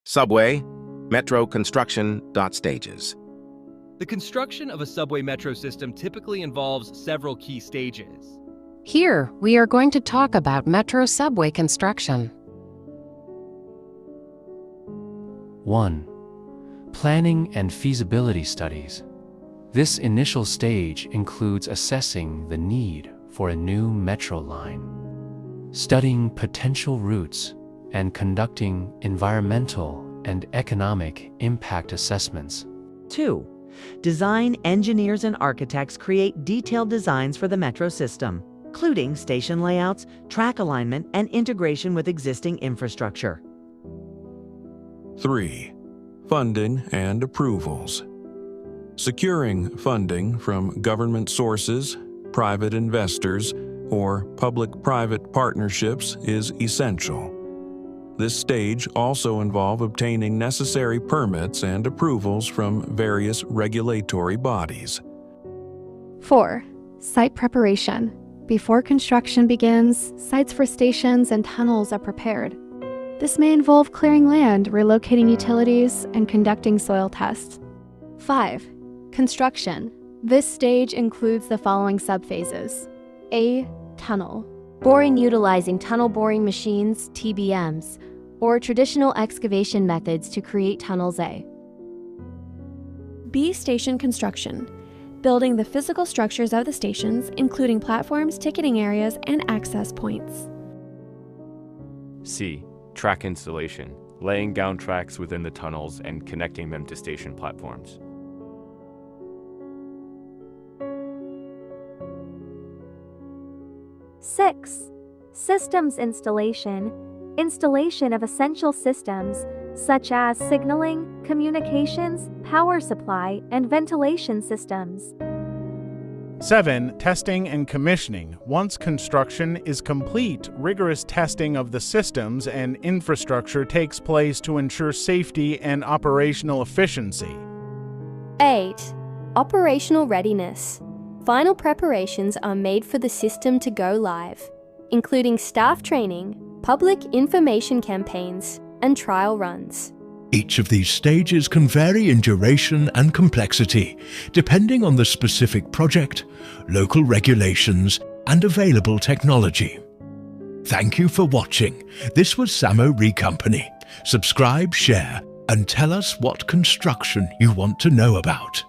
Subway, metro construction. Stages. The construction of a subway metro system typically involves several key stages. Here, we are going to talk about metro subway construction. 1. Planning and feasibility studies. This initial stage includes assessing the need for a new metro line, studying potential routes, and conducting environmental and economic impact assessments. 2. Design engineers and architects create detailed designs for the metro system, including station layouts, track alignment, and integration with existing infrastructure. 3. Funding and approvals. Securing funding from government sources, private investors, or public-private partnerships is essential. This stage also involves obtaining necessary permits and approvals from various regulatory bodies. 4. Site preparation. Before construction begins, sites for stations and tunnels are prepared. This may involve clearing land, relocating utilities, and conducting soil tests. 5. Construction. This stage includes the following subphases. A. Tunnel. Boring utilizing tunnel boring machines, TBMs, or traditional excavation methods to create tunnels. A. B. Station construction. Building the physical structures of the stations, including platforms, ticketing areas, and access points. C. Track installation. Laying down tracks within the tunnels and connecting them to station platforms. 6. Systems installation. Installation of essential systems, such as signaling, communications, power supply, and ventilation systems. 7. Testing and commissioning. Once construction is complete, rigorous testing of the systems and infrastructure takes place to ensure safety and operational efficiency. 8. Operational readiness. Final preparations are made for the system to go live, including staff training, public information campaigns, and trial runs. Each of these stages can vary in duration and complexity, depending on the specific project, local regulations, and available technology. Thank you for watching. This was Samo Re Company. Subscribe, share, and tell us what construction you want to know about.